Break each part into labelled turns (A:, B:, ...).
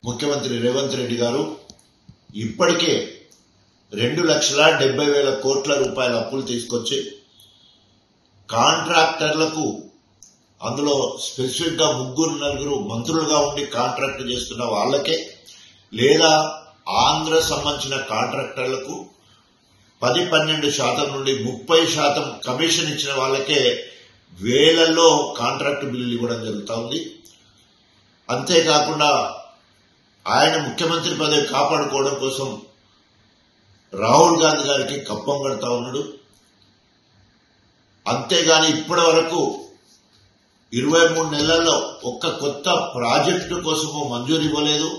A: ముఖ్యమంత్రి రేవంత్ రెడ్డి గారు ఇప్పటికే 2,70,000 కోట్ల రూపాయల అప్పులు తీసుకొచ్చి కాంట్రాక్టర్లకు, అందులో స్పెసిఫిక్ గా 3-4 మంత్రులుగా ఉండి కాంట్రాక్ట్ చేస్తున్న వాళ్ళకే లేదా ఆంధ్ర సంబంధించిన కాంట్రాక్టర్లకు 10-12% నుండి 30% కమిషన్ ఇచ్చిన వాళ్ళకే వేలల్లో కాంట్రాక్ట్ బిల్లులు ఇవ్వడం జరుగుతూ ఉంది. అంతేకాకుండా ఆయన ముఖ్యమంత్రి పదవి కాపాడుకోవడం కోసం రాహుల్ గాంధీ గారికి కప్పం కడతా ఉన్నాడు. అంతేగాని ఇప్పటి వరకు 23 నెలల్లో ఒక్క కొత్త ప్రాజెక్టు కోసము మంజూరు ఇవ్వలేదు,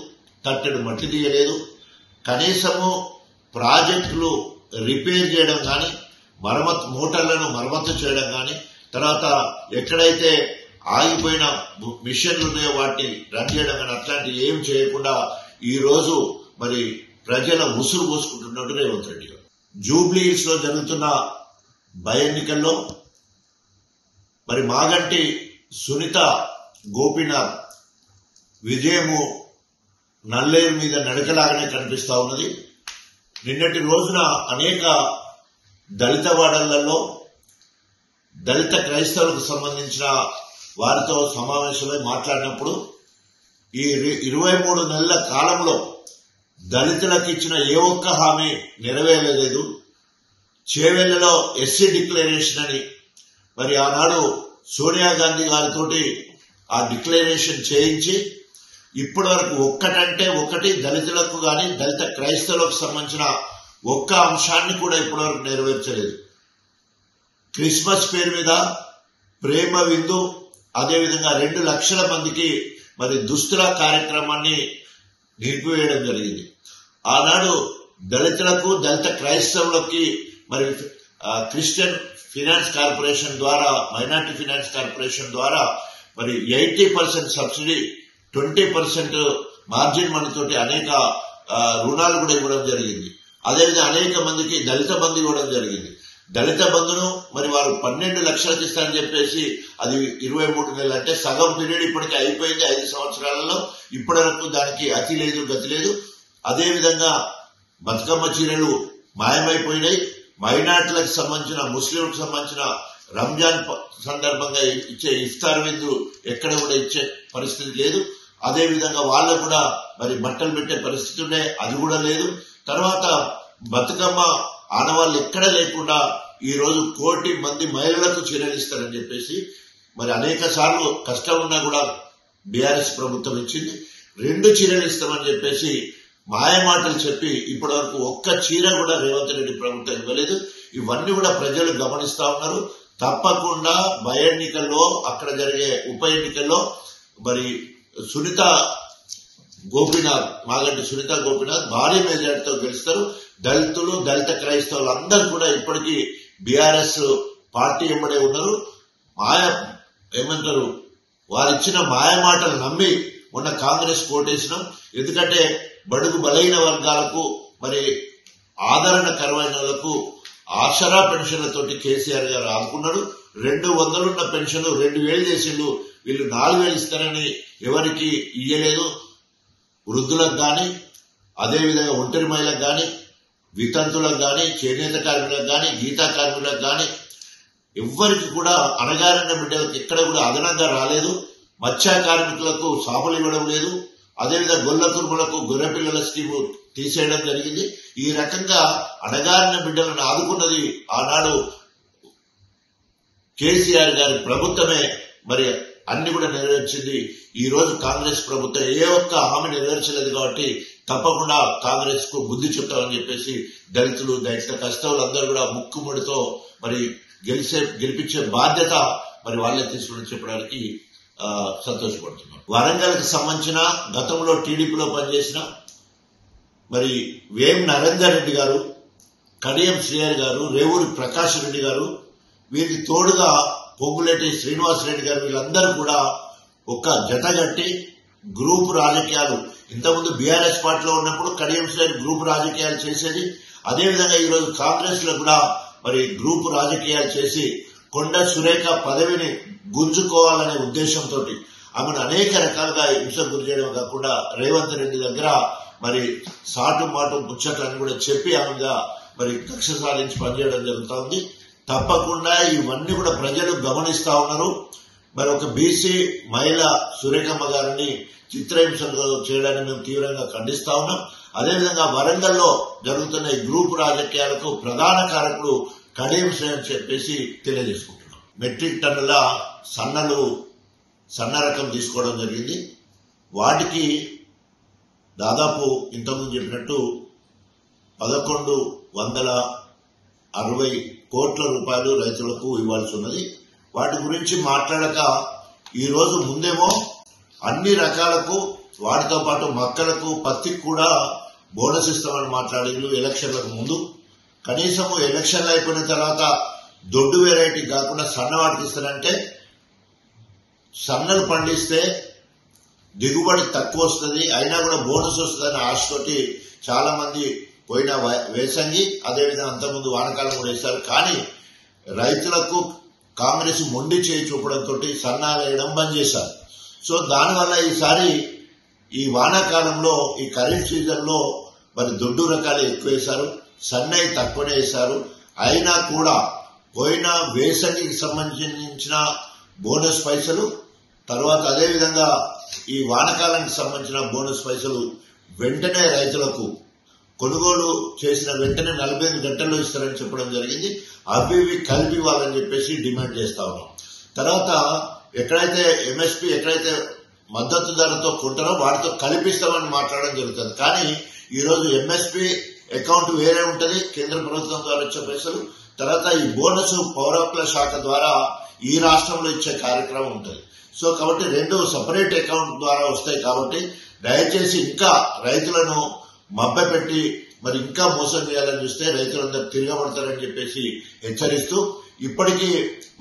A: తట్టెడు మట్టి తీయలేదు. కనీసము ప్రాజెక్టులు రిపేర్ చేయడం కానీ, మోటార్లను మరమ్మతు చేయడం కానీ, తర్వాత ఎక్కడైతే ఆగిపోయిన మిషన్లు ఉన్నాయో వాటిని రన్ చేయడం కానీ అట్లాంటివి ఏం చేయకుండా ఈ రోజు మరి ప్రజల ఉసురు పోసుకుంటున్నట్టు రేవంత్ రెడ్డి గారు. జూబ్లీ హిల్స్ లో జరుగుతున్న బై ఎన్నికల్లో మరి మాగంటి సునీత గోపీనాథ్ విజయము నల్లేరు మీద నడకలాగానే కనిపిస్తా ఉన్నది. నిన్నటి రోజున అనేక దళిత వాడళ్లలో దళిత క్రైస్తవులకు సంబంధించిన వారితో సమావేశమై మాట్లాడినప్పుడు ఈ 23 నెలల కాలంలో దళితులకు ఇచ్చిన ఏ ఒక్క హామీ నెరవేరలేదు. చేవెళ్లలో ఎస్సీ డిక్లరేషన్ అని మరి ఆనాడు సోనియా గాంధీ గారితో ఆ డిక్లరేషన్ చేయించి ఇప్పటి వరకు ఒక్కటంటే ఒకటి దళితులకు గాని దళిత క్రైస్తవులకు సంబంధించిన ఒక్క అంశాన్ని కూడా ఇప్పటి వరకు నెరవేర్చలేదు. క్రిస్మస్ పేరు మీద ప్రేమ విందు, అదేవిధంగా 2 లక్షల మందికి మరి దుస్తుల కార్యక్రమాన్ని నిలిపివేయడం జరిగింది. ఆనాడు దళితులకు దళిత క్రైస్తవులకి మరి క్రిస్టియన్ ఫైనాన్స్ కార్పొరేషన్ ద్వారా, మైనార్టీ ఫైనాన్స్ కార్పొరేషన్ ద్వారా మరి 80% సబ్సిడీ, 20% మార్జిన్ మనీతోటి అనేక రుణాలు కూడా ఇవ్వడం జరిగింది. అదేవిధంగా అనేక మందికి దళిత బంధు ఇవ్వడం జరిగింది. దళిత బంధును మరి వారు 12 లక్షలకు ఇస్తారని చెప్పేసి అది 23 నెలలు అంటే సగం పీరియడ్ ఇప్పటికీ అయిపోయింది. 5 సంవత్సరాలలో ఇప్పటి వరకు దానికి అతి లేదు, గతి లేదు. అదేవిధంగా బతుకమ్మ చీరలు మాయమైపోయినాయి. మైనార్టీలకు సంబంధించిన, ముస్లింలకు సంబంధించిన రంజాన్ సందర్భంగా ఇచ్చే ఇఫ్తార్ విందు ఎక్కడ కూడా ఇచ్చే పరిస్థితి లేదు. అదేవిధంగా వాళ్ళకు కూడా మరి బట్టలు పెట్టే పరిస్థితి ఉండే, అది కూడా లేదు. తర్వాత బతుకమ్మ ఆనవాళ్ళు ఎక్కడ లేకుండా ఈ రోజు 1 కోటి మంది మహిళలకు చీరలు ఇస్తారని చెప్పేసి మరి అనేక సార్లు కష్టం ఉన్నా కూడా బీఆర్ఎస్ ప్రభుత్వం ఇచ్చింది. 2 చీరలు ఇస్తామని చెప్పేసి మాయమాటలు చెప్పి ఇప్పటి వరకు ఒక్క చీర కూడా రేవంత్ రెడ్డి ప్రభుత్వం ఇవ్వలేదు. ఇవన్నీ కూడా ప్రజలు గమనిస్తా ఉన్నారు. తప్పకుండా బై ఎన్నికల్లో, అక్కడ జరిగే ఉప ఎన్నికల్లో మరి మాగంటి సునీత గోపీనాథ్ భారీ మెజార్టీతో గెలుస్తారు. దళితులు, దళిత క్రైస్తవులు అందరూ కూడా ఇప్పటికీ బీఆర్ఎస్ పార్టీ వెంబడే ఉన్నారు. వారిచ్చిన మాయమాటలు నమ్మి మొన్న కాంగ్రెస్ కోటేసినాం. ఎందుకంటే బడుగు బలైన వర్గాలకు మరి ఆదరణ కరువైన వాళ్లకు ఆసరా పెన్షన్లతోటి కేసీఆర్ గారు ఆదుకున్నాడు. 200 ఉన్న పెన్షన్ 2,000 చేసిండు. వీళ్ళు 4,000 ఇస్తారని ఎవరికి ఇయ్యలేదు. వృద్ధులకు గాని, అదేవిధంగా ఒంటరి మహిళలకు గాని, వితంతులకు గాని, చేనేత కార్మికులకు గాని, గీతా కార్మికులకు గాని ఎవ్వరికి కూడా అణగారిన బిడ్డలకు ఎక్కడ కూడా అదనంగా రాలేదు. మత్స్య కార్మికులకు సాపలు ఇవ్వడం లేదు. అదేవిధంగా గొల్ల కుర్మలకు గొర్రె పిల్లల స్కీము తీసేయడం జరిగింది. ఈ రకంగా అణగారిన బిడ్డలను ఆదుకున్నది ఆనాడు కేసీఆర్ గారి ప్రభుత్వమే. మరి అన్ని కూడా నెరవేర్చింది. ఈ రోజు కాంగ్రెస్ ప్రభుత్వం ఏ ఒక్క హామీ నెరవేర్చలేదు. కాబట్టి తప్పకుండా కాంగ్రెస్ కు బుద్ధి చెప్తామని చెప్పేసి దళితులు, దళిత కష్టవులు అందరూ కూడా ముక్కుముడితో మరి గెలిపించే బాధ్యత మరి వాళ్ళే తీసుకుని చెప్పడానికి సంతోషపడుతున్నాం. వరంగల్ కి సంబంధించిన గతంలో టీడీపీలో పనిచేసిన మరి వేం నరేందర్ రెడ్డి గారు, కడియం శ్రీహరి గారు, రేవూరి ప్రకాష్ రెడ్డి గారు, వీరికి తోడుగా పొంగులేటి శ్రీనివాస్ రెడ్డి గారు, వీళ్ళందరూ కూడా ఒక జతగట్టి గ్రూప్ రాజకీయాలు, ఇంతకుముందు బీఆర్ఎస్ పార్టీలో ఉన్నప్పుడు కడియం శ్రీహరి గ్రూప్ రాజకీయాలు చేసేది. అదేవిధంగా ఈరోజు కాంగ్రెస్ లో కూడా మరి గ్రూప్ రాజకీయాలు చేసి కొండ సురేఖ పదవిని గుంజుకోవాలనే ఉద్దేశంతో ఆమెను అనేక రకాలుగా హింసకు గురి చేయడం కాకుండా రేవంత్ రెడ్డి దగ్గర మరి సాటు మాటు ముచ్చట్లని కూడా చెప్పి ఆమెగా మరి కక్ష సాధించి పనిచేయడం జరుగుతోంది. తప్పకుండా ఇవన్నీ కూడా ప్రజలు గమనిస్తా ఉన్నారు. మరి ఒక బీసీ మహిళ సురేఖమ్మ గారిని చిత్రహింసలు చేయడాన్ని మేము తీవ్రంగా ఖండిస్తా ఉన్నాం. అదేవిధంగా వరంగల్లో జరుగుతున్న ఈ గ్రూప్ రాజకీయాలకు ప్రధాన కారకుడు కడియం శ్రేణి అని చెప్పేసి తెలియజేసుకుంటున్నాం. మెట్రిక్ టన్నుల సన్న రకం తీసుకోవడం జరిగింది. వాటికి దాదాపు ఇంతకుముందు చెప్పినట్టు 1160 కోట్ల రూపాయలు రైతులకు ఇవ్వాల్సి ఉన్నది. వాటి గురించి మాట్లాడక ఈరోజు ముందేమో అన్ని రకాలకు వాటితో పాటు మొక్కలకు పత్తికి కూడా బోనస్ ఇస్తామని మాట్లాడారు ఎలక్షన్లకు ముందు. కనీసం ఎలక్షన్లు అయిపోయిన తర్వాత దొడ్డు వెరైటీ కాకుండా సన్న వాటికి ఇస్తారంటే సన్నలు పండిస్తే దిగుబడి తక్కువ వస్తుంది, అయినా కూడా బోనస్ వస్తుందని ఆశతోటి చాలా మంది పోయిన వేసంగి అదేవిధంగా అంతకుముందు వానకాలం కూడా వేశారు. కానీ రైతులకు కాంగ్రెస్ మొండి చేయి చూపడంతో సన్నాలు వేయడం బంద్ చేశారు. సో దానివల్ల ఈసారి ఈ వానాకాలంలో ఈ ఖరీఫ్ సీజన్ లో మరి దొడ్డు రకాలు ఎక్కువ వేశారు, సన్నయి తక్కువనే వేశారు. అయినా కూడా పోయిన వేసంగికి సంబంధించిన బోనస్ పైసలు తర్వాత అదేవిధంగా ఈ వానకాలానికి సంబంధించిన బోనస్ పైసలు వెంటనే రైతులకు కొనుగోలు చేసిన వెంటనే 45 గంటల్లో ఇస్తారని చెప్పడం జరిగింది. అవి కలిపి ఇవ్వాలని చెప్పేసి డిమాండ్ చేస్తా ఉన్నాం. తర్వాత ఎక్కడైతే ఎంఎస్పీ ఎక్కడైతే మద్దతు ధరతో కొంటారో వాటితో కలిపిస్తామని మాట్లాడడం జరుగుతుంది. కానీ ఈరోజు ఎంఎస్పీ అకౌంట్ వేరే ఉంటుంది, కేంద్ర ప్రభుత్వం ద్వారా వచ్చే పైసలు, తర్వాత ఈ బోనస్ పౌరకుల శాఖ ద్వారా ఈ రాష్ట్రంలో ఇచ్చే కార్యక్రమం ఉంటుంది. సో కాబట్టి రెండు సపరేట్ అకౌంట్ ద్వారా వస్తాయి. కాబట్టి దయచేసి ఇంకా రైతులను మభ్యపెట్టి మరి ఇంకా మోసం చేయాలని చూస్తే రైతులందరూ తిరగబడతారని చెప్పేసి హెచ్చరిస్తూ, ఇప్పటికీ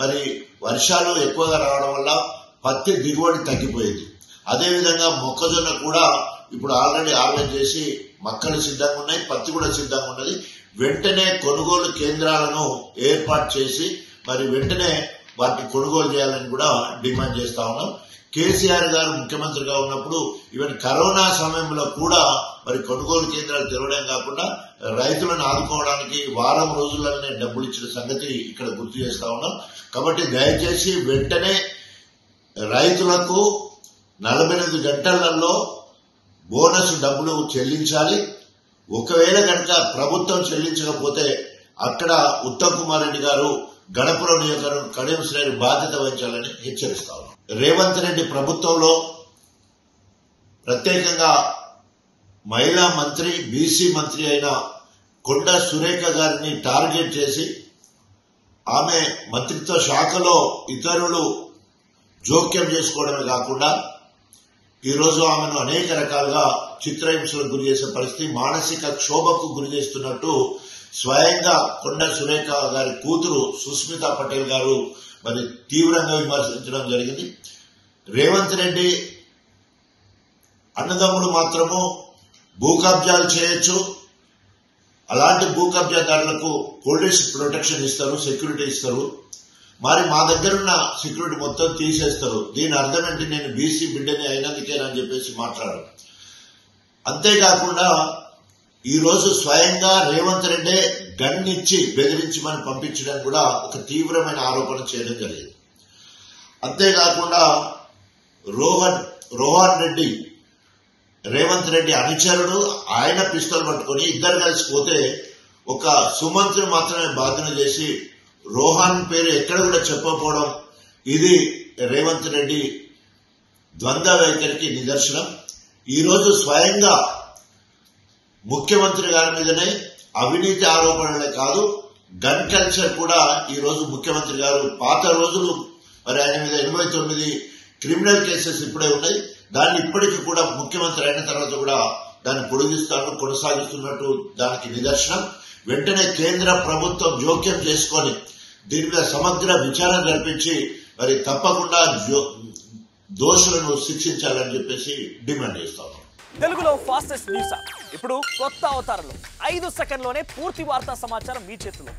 A: మరి వర్షాలు ఎక్కువగా రావడం వల్ల పత్తి దిగుబడి తగ్గిపోయింది. అదేవిధంగా మొక్కజొన్న కూడా ఇప్పుడు ఆల్రెడీ హార్వెస్ట్ చేసి మక్కలు సిద్ధంగా ఉన్నాయి, పత్తి కూడా సిద్ధంగా ఉన్నది. వెంటనే కొనుగోలు కేంద్రాలను ఏర్పాటు చేసి మరి వెంటనే వాటిని కొనుగోలు చేయాలని కూడా డిమాండ్ చేస్తా ఉన్నాం. కేసీఆర్ గారు ముఖ్యమంత్రిగా ఉన్నప్పుడు ఈవెన్ కరోనా సమయంలో కూడా మరి కొనుగోలు కేంద్రాలు తెరవడం కాకుండా రైతులను ఆదుకోవడానికి వారం రోజుల్లోనే డబ్బులు ఇచ్చిన సంగతి ఇక్కడ గుర్తు చేస్తా ఉన్నాం. కాబట్టి దయచేసి వెంటనే రైతులకు 48 గంటలలో బోనస్ డబ్బులు చెల్లించాలి. ఒకవేళ కనుక ప్రభుత్వం చెల్లించకపోతే అక్కడ ఉత్తమ్ కుమార్ రెడ్డి గారు గణపురం నియోజకవర్గం కడియం శ్రేణి బాధ్యత వహించాలని హెచ్చరిస్తా ఉన్నాం. రేవంత్ రెడ్డి ప్రభుత్వంలో ప్రత్యేకంగా మహిళా మంత్రి బీసీ మంత్రి అయిన కొండ సురేఖ గారిని టార్గెట్ చేసి ఆమె మంత్రిత్వ శాఖలో ఇతరులు జోక్యం చేసుకోవడమే కాకుండా ఈరోజు ఆమెను అనేక రకాలుగా చిత్రహింసలకు గురి చేసే పరిస్థితి, మానసిక క్షోభకు గురి చేస్తున్నట్టు స్వయంగా కొండ సురేఖ గారి కూతురు సుస్మితా పటేల్ గారు మరి తీవ్రంగా విమర్శించడం జరిగింది. రేవంత్ రెడ్డి అన్నదమ్ములు మాత్రము భూ కబ్జాలు చేయొచ్చు, అలాంటి భూ కబ్జాదారులకు పోలీస్ ప్రొటెక్షన్ ఇస్తారు, సెక్యూరిటీ ఇస్తారు, మరి మా దగ్గరున్న సెక్యూరిటీ మొత్తం తీసేస్తారు. దీని అర్థం ఏంటి, నేను బీసీ బిడ్డని అయినందుకేనని చెప్పేసి మాట్లాడారు. అంతేకాకుండా ఈరోజు స్వయంగా రేవంత్ రెడ్డి గన్ ఇచ్చి బెదిరించమని పంపించడానికి కూడా ఒక తీవ్రమైన ఆరోపణ చేయడం జరిగింది. అంతేకాకుండా రోహన్ రెడ్డి రేవంత్ రెడ్డి అనుచరుడు, ఆయన పిస్తోల్ పట్టుకుని ఇద్దరు కలిసిపోతే ఒక సుమంత్రి మాత్రమే బాధ్యత చేసి రోహన్ పేరు ఎక్కడ కూడా చెప్పకపోవడం, ఇది రేవంత్ రెడ్డి ద్వంద్వ వైఖరికి నిదర్శనం. ఈరోజు స్వయంగా ముఖ్యమంత్రి గారి మీదనే అవినీతి ఆరోపణలే కాదు, గన్ కల్చర్ కూడా ఈరోజు ముఖ్యమంత్రి గారు పాత రోజులు మరి ఆయన మీద 89 క్రిమినల్ కేసెస్ ఇప్పుడే ఉన్నాయి. దాన్ని ఇప్పటికీ కూడా ముఖ్యమంత్రి అయిన తర్వాత కూడా దాన్ని పొడిగిస్తాను కొనసాగిస్తున్నట్టు దానికి నిదర్శనం. వెంటనే కేంద్ర ప్రభుత్వం జోక్యం చేసుకొని దీని మీద సమగ్ర విచారణ జరిపించి మరి తప్పకుండా దోషులను శిక్షించాలని చెప్పేసి డిమాండ్ చేస్తాం.
B: తెలుగులో ఫాస్టెస్ట్ న్యూస్ ఇప్పుడు కొత్త అవతారంలో 5 సెకండ్లోనే పూర్తి వార్తా సమాచారం మీ చేతిలో.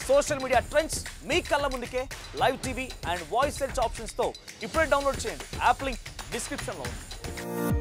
B: సోషల్ మీడియా ట్రెండ్స్ మీ కళ్ళ ముందుకే live TV and voice search ఆప్షన్స్తో ఇప్పుడే డౌన్లోడ్ చేయండి. యాప్ లింక్ డిస్క్రిప్షన్లో ఉంది.